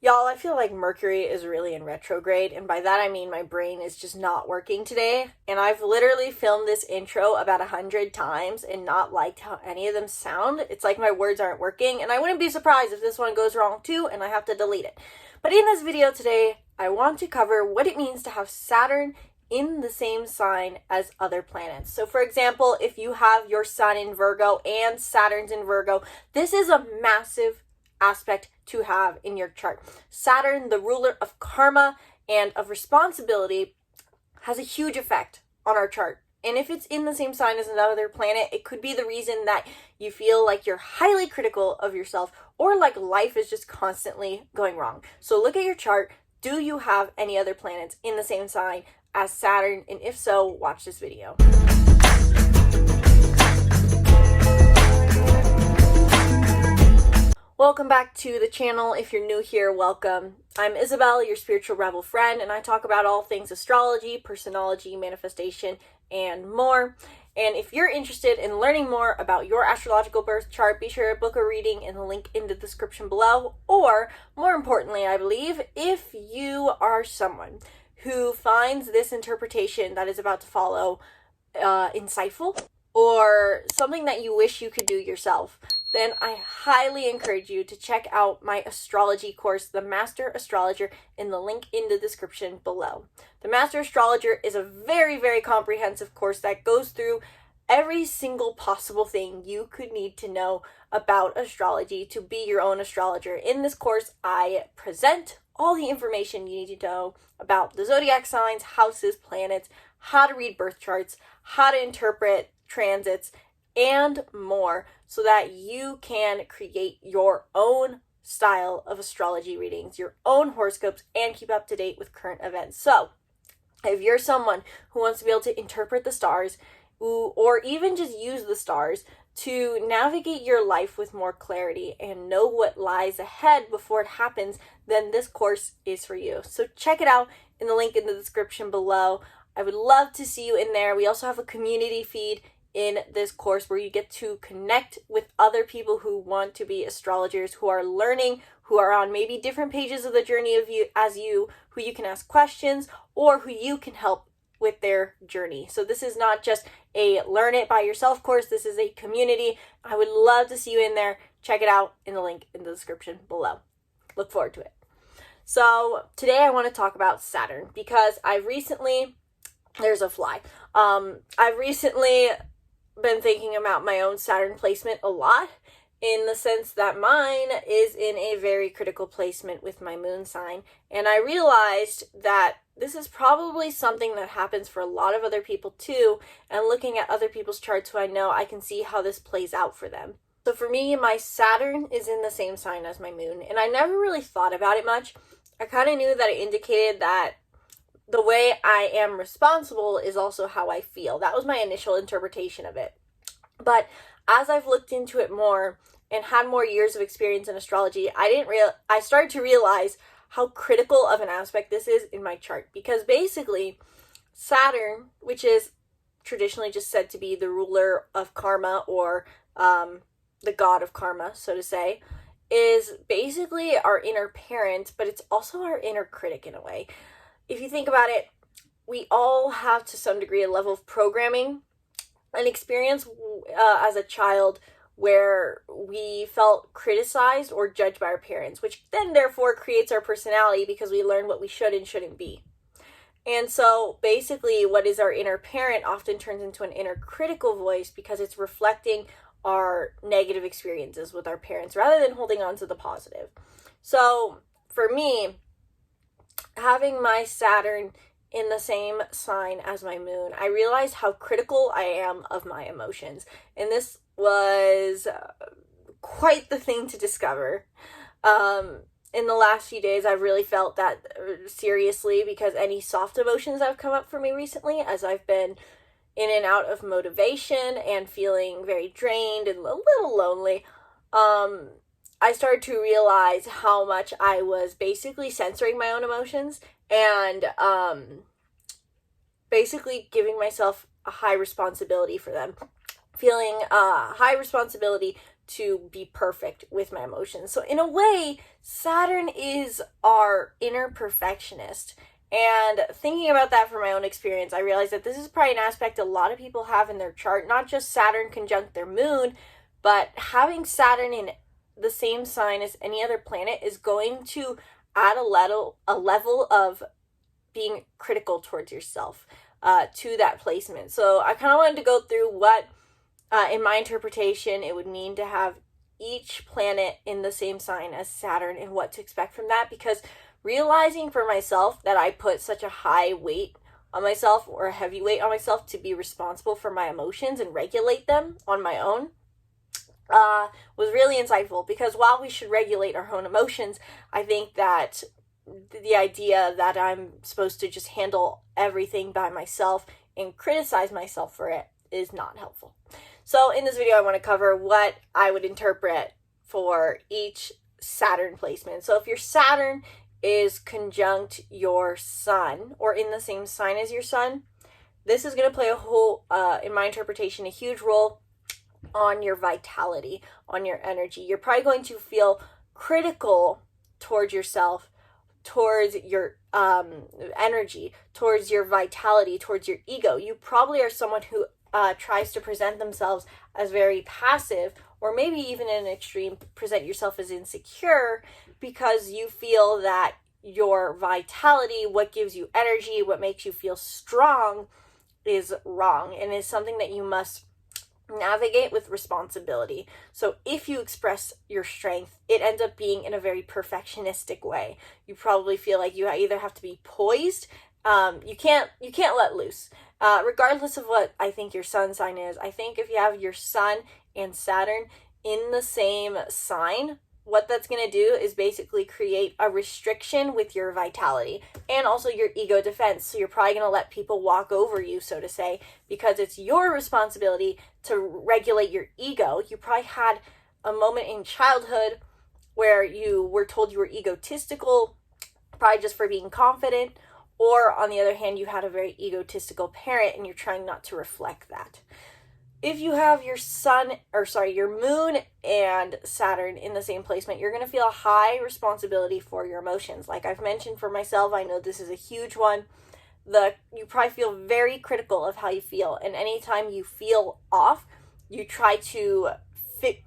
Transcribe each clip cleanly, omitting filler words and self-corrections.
Y'all, I feel like Mercury is really in retrograde, and by that I mean my brain is just not working today, and I've literally filmed this intro about 100 times and not liked how any of them sound. It's like my words aren't working, and I wouldn't be surprised if this one goes wrong too and I have to delete it. But in this video today, I want to cover what it means to have Saturn in the same sign as other planets. So for example, if you have your Sun in Virgo and Saturn's in Virgo, this is a massive aspect to have in your chart. Saturn, the ruler of karma and of responsibility, has a huge effect on our chart. And if it's in the same sign as another planet, it could be the reason that you feel like you're highly critical of yourself or like life is just constantly going wrong. So look at your chart. Do you have any other planets in the same sign as Saturn? And if so, watch this video. Welcome back to the channel. If you're new here, welcome. I'm Isabelle, your spiritual rebel friend, and I talk about all things astrology, personology, manifestation, and more. And if you're interested in learning more about your astrological birth chart, be sure to book a reading in the link in the description below. Or, more importantly, I believe, if you are someone who finds this interpretation that is about to follow insightful, or something that you wish you could do yourself, then I highly encourage you to check out my astrology course, the Master Astrologer, in the link in the description below. The Master Astrologer is a very, very comprehensive course that goes through every single possible thing you could need to know about astrology to be your own astrologer. In this course, I present all the information you need to know about the zodiac signs, houses, planets, how to read birth charts, how to interpret transits, and more, so that you can create your own style of astrology readings, your own horoscopes, and keep up to date with current events. So if you're someone who wants to be able to interpret the stars, or even just use the stars to navigate your life with more clarity and know what lies ahead before it happens, then this course is for you. So check it out in the link in the description below. I would love to see you in there. We also have a community feed in this course where you get to connect with other people who want to be astrologers, who are learning, who are on maybe different pages of the journey of you as you, who you can ask questions or who you can help with their journey. So this is not just a learn it by yourself course. This is a community. I would love to see you in there. Check it out in the link in the description below. Look forward to it. So today I want to talk about Saturn because I've recently, there's a fly. I've recently been thinking about my own Saturn placement a lot, in the sense that mine is in a very critical placement with my moon sign. And I realized that this is probably something that happens for a lot of other people too. And looking at other people's charts who I know, I can see how this plays out for them. So for me, my Saturn is in the same sign as my moon. And I never really thought about it much. I kind of knew that it indicated that the way I am responsible is also how I feel. That was my initial interpretation of it. But as I've looked into it more and had more years of experience in astrology, I started to realize how critical of an aspect this is in my chart. Because basically, Saturn, which is traditionally just said to be the ruler of karma, or the god of karma, so to say, is basically our inner parent, but it's also our inner critic in a way. If you think about it, we all have to some degree a level of programming, an experience as a child where we felt criticized or judged by our parents, which then therefore creates our personality because we learn what we should and shouldn't be. And so basically what is our inner parent often turns into an inner critical voice because it's reflecting our negative experiences with our parents rather than holding on to the positive. So for me, having my Saturn in the same sign as my moon, I realized how critical I am of my emotions. And this was quite the thing to discover. In the last few days, I've really felt that seriously, because any soft emotions that have come up for me recently, as I've been in and out of motivation and feeling very drained and a little lonely, I started to realize how much I was basically censoring my own emotions and basically giving myself a high responsibility for them. Feeling high responsibility to be perfect with my emotions. So in a way, Saturn is our inner perfectionist. And thinking about that from my own experience, I realized that this is probably an aspect a lot of people have in their chart, not just Saturn conjunct their moon, but having Saturn in the same sign as any other planet is going to add a level of being critical towards yourself to that placement. So I kind of wanted to go through what, in my interpretation, it would mean to have each planet in the same sign as Saturn and what to expect from that, because realizing for myself that I put such a high weight on myself, or a heavy weight on myself, to be responsible for my emotions and regulate them on my own was really insightful. Because while we should regulate our own emotions, I think that the idea that I'm supposed to just handle everything by myself and criticize myself for it is not helpful. So in this video, I want to cover what I would interpret for each Saturn placement. So if your Saturn is conjunct your sun, or in the same sign as your sun, this is going to play a whole, in my interpretation, a huge role on your vitality, on your energy. You're probably going to feel critical towards yourself, towards your energy, towards your vitality, towards your ego. You probably are someone who tries to present themselves as very passive, or maybe even in an extreme, present yourself as insecure, because you feel that your vitality, what gives you energy, what makes you feel strong, is wrong and is something that you must navigate with responsibility. So if you express your strength, it ends up being in a very perfectionistic way. You probably feel like you either have to be poised, you can't let loose. Regardless of what I think your sun sign is, I think if you have your sun and Saturn in the same sign, what that's going to do is basically create a restriction with your vitality and also your ego defense. So you're probably going to let people walk over you, so to say, because it's your responsibility to regulate your ego. You probably had a moment in childhood where you were told you were egotistical, probably just for being confident, or on the other hand, you had a very egotistical parent and you're trying not to reflect that. If you have your your moon and Saturn in the same placement, you're going to feel a high responsibility for your emotions. Like I've mentioned for myself, I know this is a huge one. You probably feel very critical of how you feel. And anytime you feel off, you try to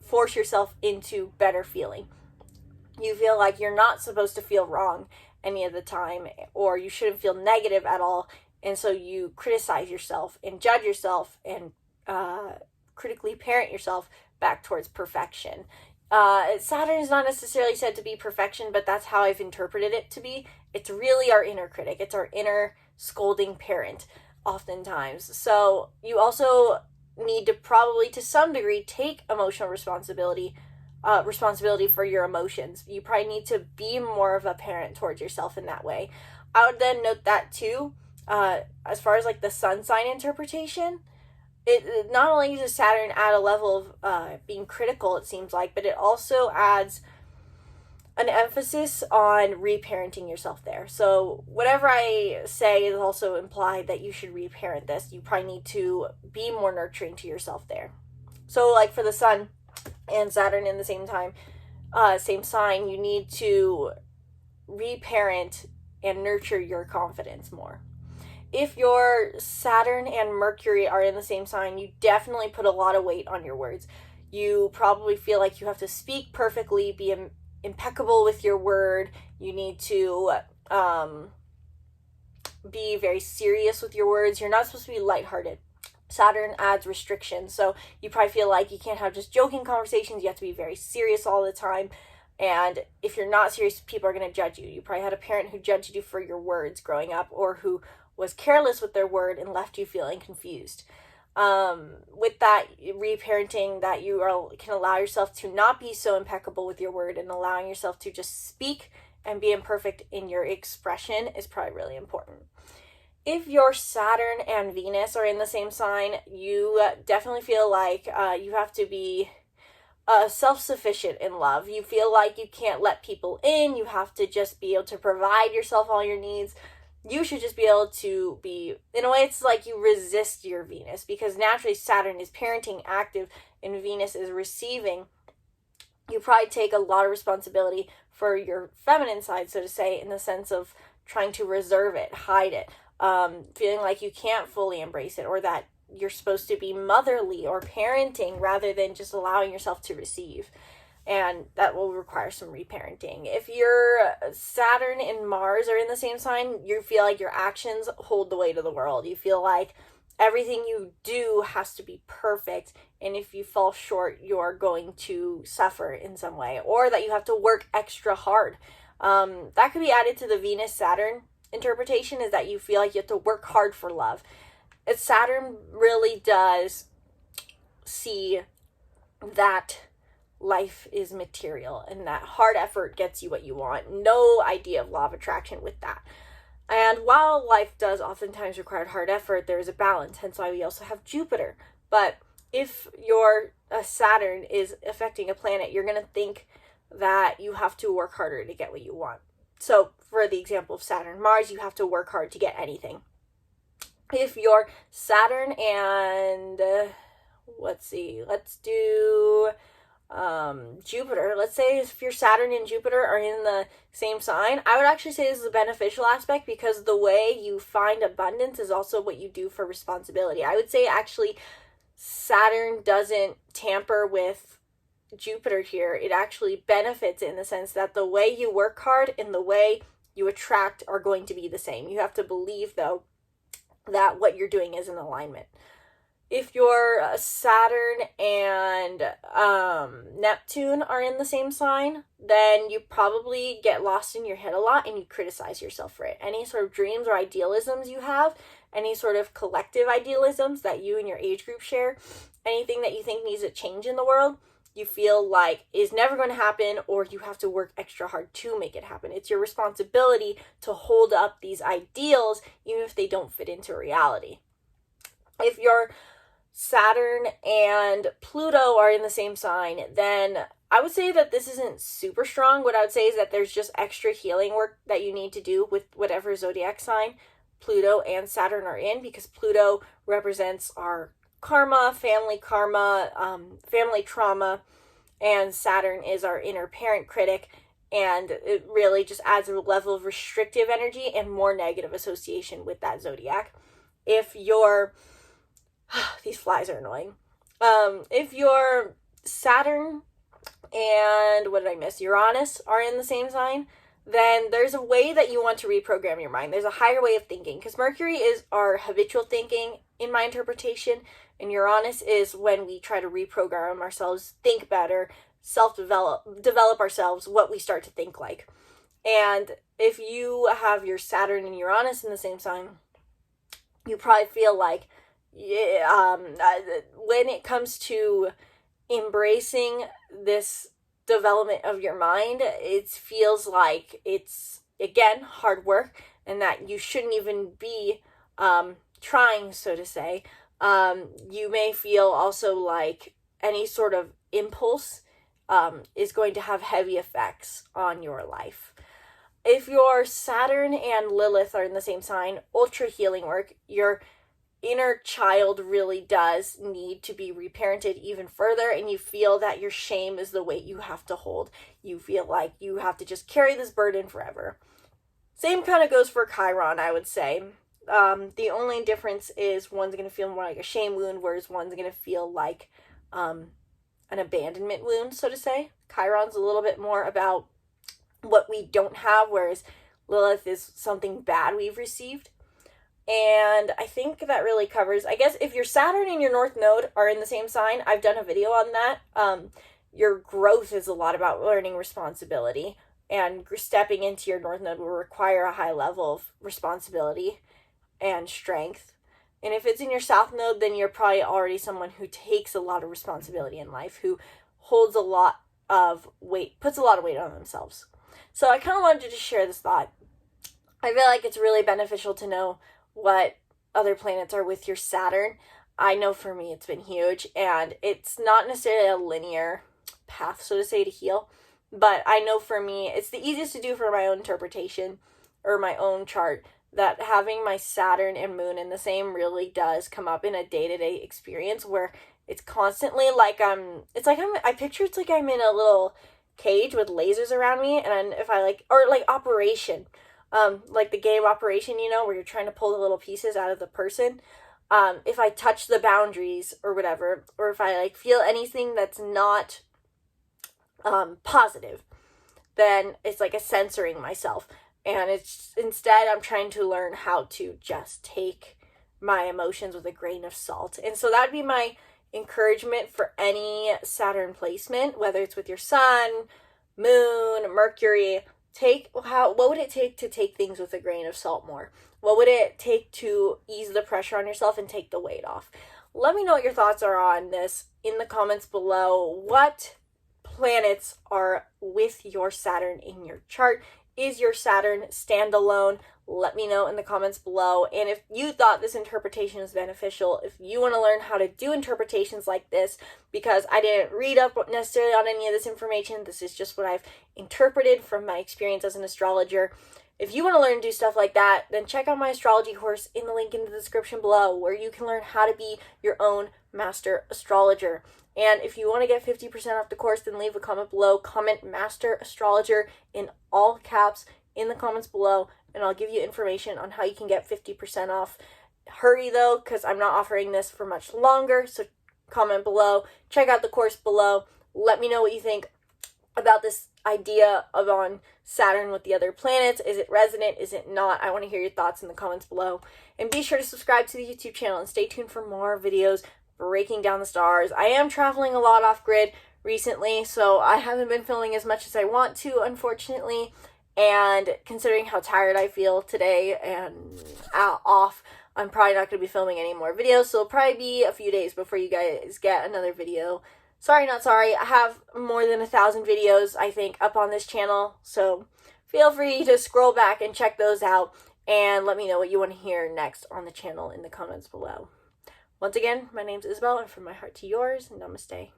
force yourself into better feeling. You feel like you're not supposed to feel wrong any of the time, or you shouldn't feel negative at all. And so you criticize yourself and judge yourself and critically parent yourself back towards perfection. Saturn is not necessarily said to be perfection, but that's how I've interpreted it to be. It's really our inner critic. It's our inner scolding parent oftentimes. So you also need to probably, to some degree, take emotional responsibility for your emotions. You probably need to be more of a parent towards yourself in that way. I would then note that too, as far as like the sun sign interpretation, it not only does Saturn add a level of being critical, it seems like, but it also adds an emphasis on reparenting yourself there. So whatever I say is also implied that you should reparent this. You probably need to be more nurturing to yourself there. So like for the sun and Saturn in the same time, same sign, you need to reparent and nurture your confidence more. If your Saturn and Mercury are in the same sign, you definitely put a lot of weight on your words. You probably feel like you have to speak perfectly, be impeccable with your word. You need to be very serious with your words. You're not supposed to be lighthearted. Saturn adds restrictions, so you probably feel like you can't have just joking conversations. You have to be very serious all the time. And if you're not serious, people are going to judge you. You probably had a parent who judged you for your words growing up, or who was careless with their word and left you feeling confused. With that reparenting, that you can allow yourself to not be so impeccable with your word, and allowing yourself to just speak and be imperfect in your expression is probably really important. If your Saturn and Venus are in the same sign, you definitely feel like you have to be self-sufficient in love. You feel like you can't let people in. You have to just be able to provide yourself all your needs. You should just be able to be, in a way, it's like you resist your Venus, because naturally Saturn is parenting, active, and Venus is receiving. you probably take a lot of responsibility for your feminine side, so to say, in the sense of trying to reserve it, hide it, feeling like you can't fully embrace it, or that you're supposed to be motherly or parenting rather than just allowing yourself to receive. And that will require some reparenting. If your Saturn and Mars are in the same sign, you feel like your actions hold the weight of the world. You feel like everything you do has to be perfect, and if you fall short, you're going to suffer in some way, or that you have to work extra hard. That could be added to the Venus-Saturn interpretation, is that you feel like you have to work hard for love. Saturn really does see that life is material and that hard effort gets you what you want. No idea of law of attraction with that. And while life does oftentimes require hard effort, there is a balance, hence why we also have Jupiter. But if your Saturn is affecting a planet, you're going to think that you have to work harder to get what you want. So for the example of Saturn Mars, you have to work hard to get anything. If your Saturn and let's do Jupiter, let's say if your Saturn and Jupiter are in the same sign, I would actually say this is a beneficial aspect, because the way you find abundance is also what you do for responsibility. I would say actually Saturn doesn't tamper with Jupiter here. It actually benefits in the sense that the way you work hard and the way you attract are going to be the same. You have to believe, though, that what you're doing is in alignment. If your Saturn and Neptune are in the same sign, then you probably get lost in your head a lot and you criticize yourself for it. Any sort of dreams or idealisms you have, any sort of collective idealisms that you and your age group share, anything that you think needs a change in the world, you feel like is never going to happen, or you have to work extra hard to make it happen. It's your responsibility to hold up these ideals even if they don't fit into reality. If your Saturn and Pluto are in the same sign, then I would say that this isn't super strong. What I would say is that there's just extra healing work that you need to do with whatever zodiac sign Pluto and Saturn are in, because Pluto represents our karma, family trauma, and Saturn is our inner parent critic, and it really just adds a level of restrictive energy and more negative association with that zodiac. If your these flies are annoying. If your Saturn and Uranus are in the same sign, then there's a way that you want to reprogram your mind. There's a higher way of thinking, because Mercury is our habitual thinking in my interpretation, and Uranus is when we try to reprogram ourselves, think better, develop ourselves, what we start to think like. And if you have your Saturn and Uranus in the same sign, you probably feel like when it comes to embracing this development of your mind, it feels like it's, again, hard work, and that you shouldn't even be trying, so to say. You may feel also like any sort of impulse is going to have heavy effects on your life. If your Saturn and Lilith are in the same sign, ultra healing work, your inner child really does need to be reparented even further, and you feel that your shame is the weight you have to hold. You feel like you have to just carry this burden forever. Same kind of goes for Chiron, I would say. The only difference is one's going to feel more like a shame wound, whereas one's going to feel like an abandonment wound, so to say. Chiron's a little bit more about what we don't have, whereas Lilith is something bad we've received. And I think that really covers, I guess, if your Saturn and your North Node are in the same sign, I've done a video on that. Your growth is a lot about learning responsibility, and stepping into your North Node will require a high level of responsibility and strength. And if it's in your South Node, then you're probably already someone who takes a lot of responsibility in life, who holds a lot of weight, puts a lot of weight on themselves. So I kind of wanted to share this thought. I feel like it's really beneficial to know what other planets are with your Saturn. I know for me it's been huge, and it's not necessarily a linear path, so to say, to heal, but I know for me it's the easiest to do for my own interpretation or my own chart, that having my Saturn and Moon in the same really does come up in a day-to-day experience, where It's constantly like I picture it's like I'm in a little cage with lasers around me, and if I like, or like Operation, like the game Operation, you know, where you're trying to pull the little pieces out of the person. If I touch the boundaries or whatever, or if I like feel anything that's not positive, then it's like a censoring myself. And it's instead I'm trying to learn how to just take my emotions with a grain of salt. And so that'd be my encouragement for any Saturn placement, whether it's with your sun, moon, Mercury. What would it take to take things with a grain of salt more? What would it take to ease the pressure on yourself and take the weight off? Let me know what your thoughts are on this in the comments below. What planets are with your Saturn in your chart? Is your Saturn standalone? Let me know in the comments below. And if you thought this interpretation is beneficial, if you want to learn how to do interpretations like this, because I didn't read up necessarily on any of this information, this is just what I've interpreted from my experience as an astrologer. If you want to learn to do stuff like that, then check out my astrology course in the link in the description below, where you can learn how to be your own master astrologer. And if you want to get 50% off the course, then leave a comment below. Comment Master Astrologer in all caps in the comments below, and I'll give you information on how you can get 50% off. Hurry though, because I'm not offering this for much longer, so comment below. Check out the course below. Let me know what you think about this idea of on Saturn with the other planets. Is it resonant? Is it not? I want to hear your thoughts in the comments below. And be sure to subscribe to the YouTube channel and stay tuned for more videos breaking down the stars. I am traveling a lot off grid recently, so I haven't been filming as much as I want to, unfortunately. And considering how tired I feel today and off, I'm probably not going to be filming any more videos, so it'll probably be a few days before you guys get another video. Sorry, not sorry. I have more than 1,000 videos, I think, up on this channel, so feel free to scroll back and check those out, and let me know what you want to hear next on the channel in the comments below. Once again, my name's Isabelle, and from my heart to yours, namaste.